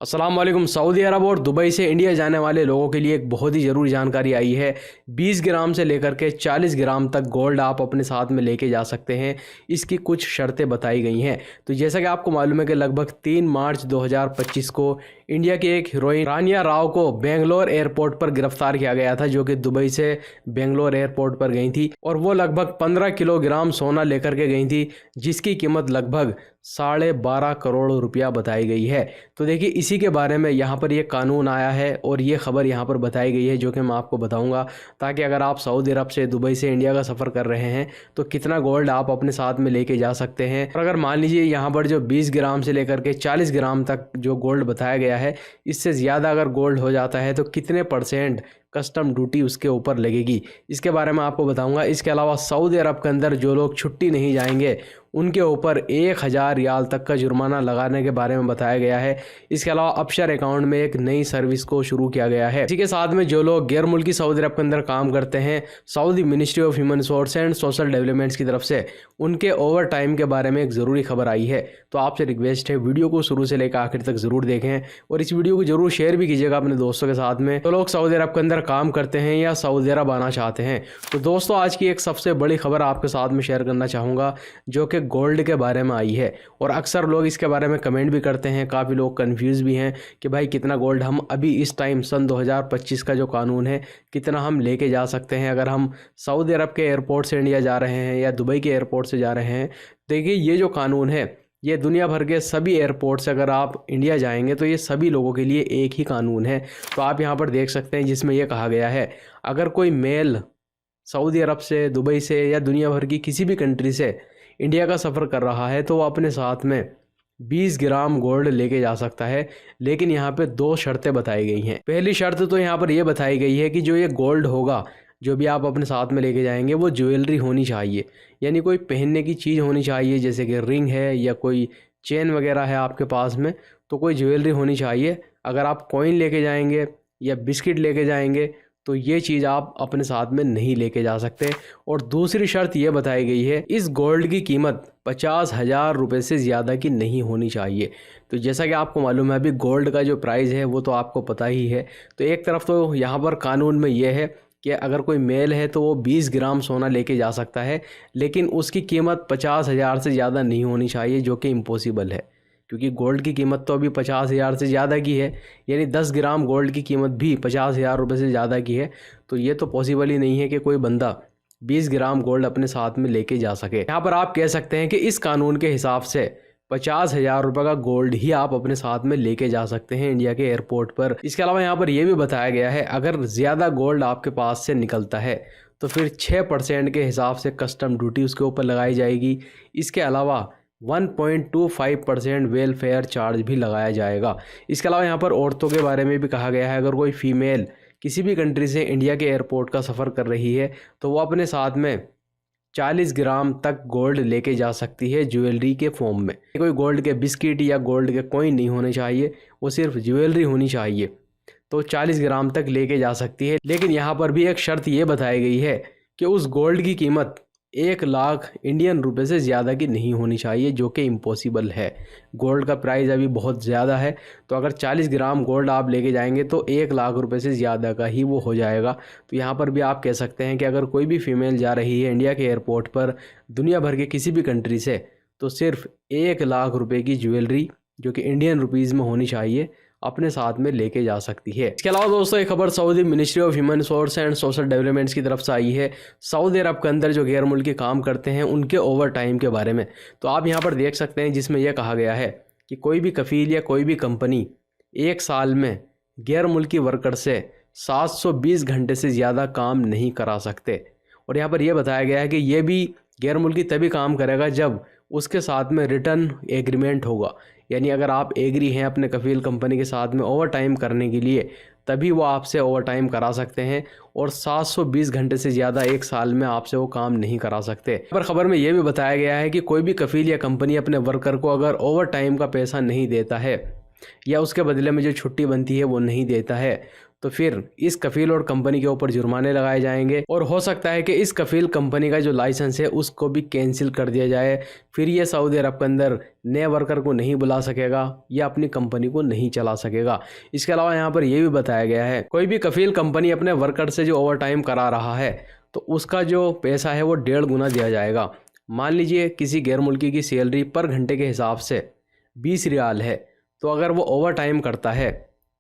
अस्सलाम वालेकुम। सऊदी अरब और दुबई से इंडिया जाने वाले लोगों के लिए एक बहुत ही ज़रूरी जानकारी आई है। 20 ग्राम से लेकर के 40 ग्राम तक गोल्ड आप अपने साथ में लेके जा सकते हैं। इसकी कुछ शर्तें बताई गई हैं। तो जैसा कि आपको मालूम है कि लगभग 3 मार्च 2025 को इंडिया की एक हीरोइन रानिया राव को बेंगलोर एयरपोर्ट पर गिरफ्तार किया गया था, जो कि दुबई से बेंगलोर एयरपोर्ट पर गई थी और वो लगभग 15 किलोग्राम सोना लेकर के गई थी, जिसकी कीमत लगभग 12.5 करोड़ रुपया बताई गई है। तो देखिए, इसी के बारे में यहाँ पर ये कानून आया है और ये खबर यहाँ पर बताई गई है, जो कि मैं आपको बताऊँगा, ताकि अगर आप सऊदी अरब से दुबई से इंडिया का सफ़र कर रहे हैं तो कितना गोल्ड आप अपने साथ में लेके जा सकते हैं। और अगर मान लीजिए यहाँ पर जो 20 ग्राम से लेकर के 40 ग्राम तक जो गोल्ड बताया गया है, इससे ज़्यादा अगर गोल्ड हो जाता है तो कितने % कस्टम ड्यूटी उसके ऊपर लगेगी, इसके बारे में आपको बताऊंगा। इसके अलावा सऊदी अरब के अंदर जो लोग छुट्टी नहीं जाएंगे उनके ऊपर 1000 रियाल तक का जुर्माना लगाने के बारे में बताया गया है। इसके अलावा अपशर अकाउंट में एक नई सर्विस को शुरू किया गया है। इसी के साथ में जो लोग गैर मुल्की सऊदी अरब के अंदर काम करते हैं, Saudi ministry of human resource and social developments की तरफ से उनके ओवर टाइम के बारे में एक ज़रूरी खबर आई है। तो आपसे रिक्वेस्ट है, वीडियो को शुरू से लेकर आखिर तक ज़रूर देखें और इस वीडियो को ज़रूर शेयर भी कीजिएगा अपने दोस्तों के साथ में, तो लोग सऊदी अरब के अंदर काम करते हैं या सऊदी अरब आना चाहते हैं। तो दोस्तों, आज की एक सबसे बड़ी खबर आपके साथ में शेयर करना चाहूँगा, जो कि गोल्ड के बारे में आई है। और अक्सर लोग इसके बारे में कमेंट भी करते हैं, काफ़ी लोग कंफ्यूज भी हैं कि भाई कितना गोल्ड हम अभी इस टाइम सन 2025 का जो कानून है, कितना हम लेके जा सकते हैं अगर हम सऊदी अरब के एयरपोर्ट से इंडिया जा रहे हैं या दुबई के एयरपोर्ट से जा रहे हैं। देखिए, ये जो कानून है, ये दुनिया भर के सभी एयरपोर्ट से अगर आप इंडिया जाएंगे तो ये सभी लोगों के लिए एक ही कानून है। तो आप यहाँ पर देख सकते हैं, जिसमें यह कहा गया है, अगर कोई मेल सऊदी अरब से, दुबई से या दुनिया भर की किसी भी कंट्री से इंडिया का सफ़र कर रहा है तो वो अपने साथ में 20 ग्राम गोल्ड लेके जा सकता है। लेकिन यहाँ पे 2 शर्तें बताई गई हैं। पहली शर्त तो यहाँ पर यह बताई गई है कि जो ये गोल्ड होगा, जो भी आप अपने साथ में लेके जाएंगे, वो ज्वेलरी होनी चाहिए, यानी कोई पहनने की चीज़ होनी चाहिए, जैसे कि रिंग है या कोई चेन वगैरह है आपके पास में, तो कोई ज्वेलरी होनी चाहिए। अगर आप कॉइन लेके जाएंगे या बिस्किट लेके जाएंगे तो ये चीज़ आप अपने साथ में नहीं लेके जा सकते। और दूसरी शर्त ये बताई गई है, इस गोल्ड की कीमत 50,000 रुपये से ज़्यादा की नहीं होनी चाहिए। तो जैसा कि आपको मालूम है, अभी गोल्ड का जो प्राइस है वो तो आपको पता ही है। तो एक तरफ तो यहाँ पर कानून में ये है कि अगर कोई मेल है तो वो 20 ग्राम सोना लेके जा सकता है, लेकिन उसकी कीमत 50,000 से ज़्यादा नहीं होनी चाहिए, जो कि इम्पॉसिबल है, क्योंकि गोल्ड की कीमत तो अभी 50,000 से ज़्यादा की है। यानी 10 ग्राम गोल्ड की कीमत भी 50,000 रुपये से ज़्यादा की है। तो ये तो पॉसिबल ही नहीं है कि कोई बंदा 20 ग्राम गोल्ड अपने साथ में लेके जा सके। यहाँ पर आप कह सकते हैं कि इस कानून के हिसाब से 50,000 रुपये का गोल्ड ही आप अपने साथ में लेके जा सकते हैं इंडिया के एयरपोर्ट पर। इसके अलावा यहाँ पर यह भी बताया गया है, अगर ज़्यादा गोल्ड आपके पास से निकलता है तो फिर 6% के हिसाब से कस्टम ड्यूटी उसके ऊपर लगाई जाएगी। इसके अलावा 1.25% वेलफेयर चार्ज भी लगाया जाएगा। इसके अलावा यहाँ पर औरतों के बारे में भी कहा गया है, अगर कोई फीमेल किसी भी कंट्री से इंडिया के एयरपोर्ट का सफ़र कर रही है तो वो अपने साथ में 40 ग्राम तक गोल्ड लेके जा सकती है, ज्वेलरी के फॉर्म में। कोई गोल्ड के बिस्किट या गोल्ड के कॉइन नहीं होने चाहिए, वो सिर्फ ज्वेलरी होनी चाहिए। तो 40 ग्राम तक लेके जा सकती है। लेकिन यहाँ पर भी एक शर्त ये बताई गई है कि उस गोल्ड की कीमत 1 लाख इंडियन रुपए से ज़्यादा की नहीं होनी चाहिए, जो कि इम्पॉसिबल है। गोल्ड का प्राइस अभी बहुत ज़्यादा है, तो अगर 40 ग्राम गोल्ड आप लेके जाएंगे तो 1 लाख रुपए से ज़्यादा का ही वो हो जाएगा। तो यहाँ पर भी आप कह सकते हैं कि अगर कोई भी फीमेल जा रही है इंडिया के एयरपोर्ट पर दुनिया भर के किसी भी कंट्री से, तो सिर्फ 1 लाख रुपये की ज्वेलरी, जो कि इंडियन रुपीज़ में होनी चाहिए, अपने साथ में लेके जा सकती है। इसके अलावा दोस्तों, एक खबर Saudi ministry of human resource and social developments की तरफ से आई है, सऊदी अरब के अंदर जो गैर मुल्की काम करते हैं उनके ओवर टाइम के बारे में। तो आप यहाँ पर देख सकते हैं, जिसमें यह कहा गया है कि कोई भी कफील या कोई भी कंपनी 1 साल में गैर मुल्की वर्कर से 720 घंटे से ज़्यादा काम नहीं करा सकते। और यहाँ पर यह बताया गया है कि यह भी गैर मुल्की तभी काम करेगा जब उसके साथ में रिटर्न एग्रीमेंट होगा। यानी अगर आप एग्री हैं अपने कफील कंपनी के साथ में ओवर टाइम करने के लिए, तभी वो आपसे ओवर टाइम करा सकते हैं। और 720 घंटे से ज़्यादा 1 साल में आपसे वो काम नहीं करा सकते। पर खबर में ये भी बताया गया है कि कोई भी कफील या कंपनी अपने वर्कर को अगर ओवर टाइम का पैसा नहीं देता है या उसके बदले में जो छुट्टी बनती है वो नहीं देता है, तो फिर इस कफील और कंपनी के ऊपर जुर्माने लगाए जाएंगे और हो सकता है कि इस कफील कंपनी का जो लाइसेंस है उसको भी कैंसिल कर दिया जाए। फिर ये सऊदी अरब के अंदर नए वर्कर को नहीं बुला सकेगा या अपनी कंपनी को नहीं चला सकेगा। इसके अलावा यहाँ पर यह भी बताया गया है, कोई भी कफील कंपनी अपने वर्कर से जो ओवर टाइम करा रहा है तो उसका जो पैसा है वो 1.5 गुना दिया जाएगा। मान लीजिए किसी गैर मुल्की की सैलरी पर घंटे के हिसाब से 20 रियाल है, तो अगर वो ओवर टाइम करता है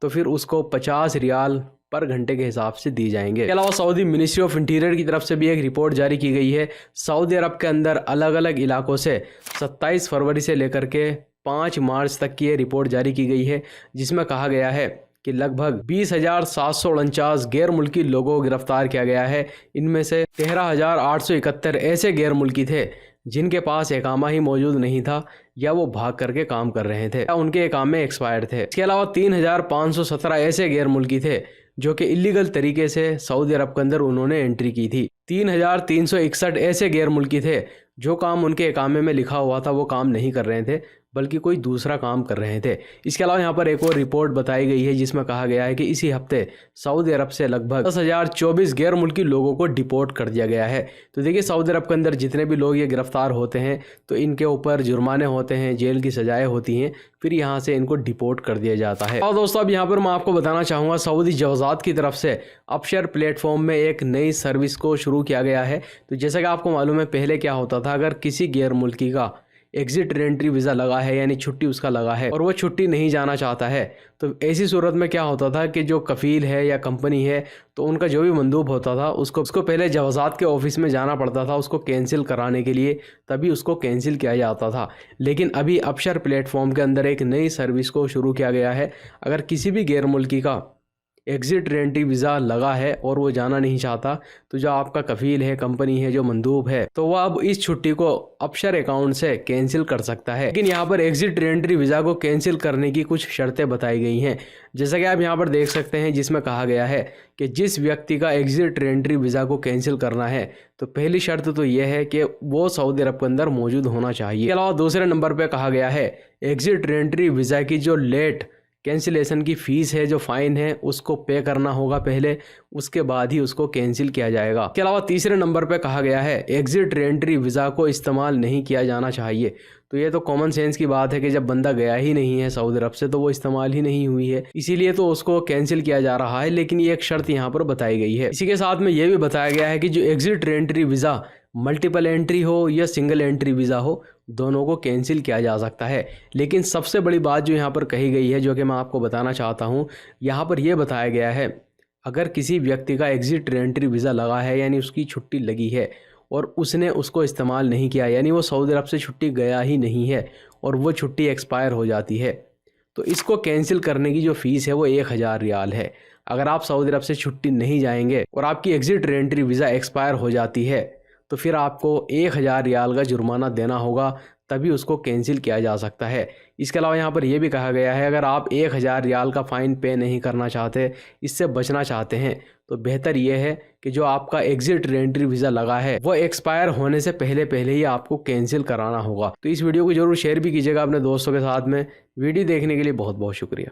तो फिर उसको 50 रियाल पर घंटे के हिसाब से दी जाएंगे। इसके अलावा सऊदी मिनिस्ट्री ऑफ इंटीरियर की तरफ से भी एक रिपोर्ट जारी की गई है। सऊदी अरब के अंदर अलग अलग इलाकों से 27 फरवरी से लेकर के 5 मार्च तक की ये रिपोर्ट जारी की गई है, जिसमें कहा गया है कि लगभग 20,749 गैर मुल्की लोगों को गिरफ्तार किया गया है। इनमें से 13,871 ऐसे गैर मुल्की थे जिनके पास इकामा ही मौजूद नहीं था या वो भाग करके काम कर रहे थे या उनके इकामे एक्सपायर थे। इसके अलावा 3,517 ऐसे गैर मुल्की थे जो कि इलीगल तरीके से सऊदी अरब के अंदर उन्होंने एंट्री की थी। 3,361 ऐसे गैर मुल्की थे जो काम उनके इकामे में लिखा हुआ था वो काम नहीं कर रहे थे बल्कि कोई दूसरा काम कर रहे थे। इसके अलावा यहाँ पर एक और रिपोर्ट बताई गई है जिसमें कहा गया है कि इसी हफ्ते सऊदी अरब से लगभग 10,024 गैर मुल्की लोगों को डिपोर्ट कर दिया गया है। तो देखिए सऊदी अरब के अंदर जितने भी लोग ये गिरफ्तार होते हैं तो इनके ऊपर जुर्माने होते हैं, जेल की सजाएं होती हैं, फिर यहाँ से इनको डिपोर्ट कर दिया जाता है। और दोस्तों अब यहाँ पर मैं आपको बताना चाहूँगा सऊदी जवाज़ात की तरफ से अपशर प्लेटफॉर्म में एक नई सर्विस को शुरू किया गया है। तो जैसा कि आपको मालूम है पहले क्या होता था, अगर किसी गैर मुल्की का एग्जिट रेंट्री वीज़ा लगा है यानी छुट्टी उसका लगा है और वो छुट्टी नहीं जाना चाहता है, तो ऐसी सूरत में क्या होता था कि जो कफील है या कंपनी है तो उनका जो भी मंदूब होता था उसको पहले जवाज़ात के ऑफिस में जाना पड़ता था उसको कैंसिल कराने के लिए, तभी उसको कैंसिल किया जाता था। लेकिन अभी अपशर प्लेटफॉर्म के अंदर एक नई सर्विस को शुरू किया गया है। अगर किसी भी गैर मुल्की का एग्जिट रेंट्री वीज़ा लगा है और वो जाना नहीं चाहता तो जो आपका कफील है, कंपनी है, जो मंदूब है, तो वह अब इस छुट्टी को अपशर अकाउंट से कैंसिल कर सकता है। लेकिन यहाँ पर एग्जिट रेंट्री वीज़ा को कैंसिल करने की कुछ शर्तें बताई गई हैं, जैसा कि आप यहाँ पर देख सकते हैं, जिसमें कहा गया है कि जिस व्यक्ति का एग्जिट रेंट्री वीज़ा को कैंसिल करना है तो पहली शर्त तो यह है कि वो सऊदी अरब के अंदर मौजूद होना चाहिए। इसके अलावा दूसरे नंबर पर कहा गया है एग्जिट रेंट्री वीज़ा की जो लेट कैंसिलेशन की फ़ीस है, जो फ़ाइन है, उसको पे करना होगा पहले, उसके बाद ही उसको कैंसिल किया जाएगा। इसके अलावा तीसरे नंबर पे कहा गया है एग्जिट रेंट्री वीज़ा को इस्तेमाल नहीं किया जाना चाहिए। तो ये तो कॉमन सेंस की बात है कि जब बंदा गया ही नहीं है सऊदी अरब से तो वो इस्तेमाल ही नहीं हुई है, इसीलिए तो उसको कैंसिल किया जा रहा है। लेकिन ये एक शर्त यहाँ पर बताई गई है। इसी के साथ में ये भी बताया गया है कि जो एग्जिट रेंट्री वीज़ा मल्टीपल एंट्री हो या सिंगल एंट्री वीज़ा हो, दोनों को कैंसिल किया जा सकता है। लेकिन सबसे बड़ी बात जो यहाँ पर कही गई है, जो कि मैं आपको बताना चाहता हूँ, यहाँ पर यह बताया गया है अगर किसी व्यक्ति का एग्जिट रेंट्री वीज़ा लगा है यानी उसकी छुट्टी लगी है और उसने उसको इस्तेमाल नहीं किया, यानी वो सऊदी अरब से छुट्टी गया ही नहीं है और वो छुट्टी एक्सपायर हो जाती है, तो इसको कैंसिल करने की जो फ़ीस है वो 1,000 रियाल है। अगर आप सऊदी अरब से छुट्टी नहीं जाएंगे और आपकी एग्जिट रेंट्री वीज़ा एक्सपायर हो जाती है तो फिर आपको 1,000 रियाल का जुर्माना देना होगा, तभी उसको कैंसिल किया जा सकता है। इसके अलावा यहाँ पर यह भी कहा गया है अगर आप 1,000 रियाल का फ़ाइन पे नहीं करना चाहते, इससे बचना चाहते हैं, तो बेहतर यह है कि जो आपका एग्जिट रेंट्री वीज़ा लगा है वो एक्सपायर होने से पहले ही आपको कैंसिल कराना होगा। तो इस वीडियो को जरूर शेयर भी कीजिएगा अपने दोस्तों के साथ में। वीडियो देखने के लिए बहुत बहुत शुक्रिया।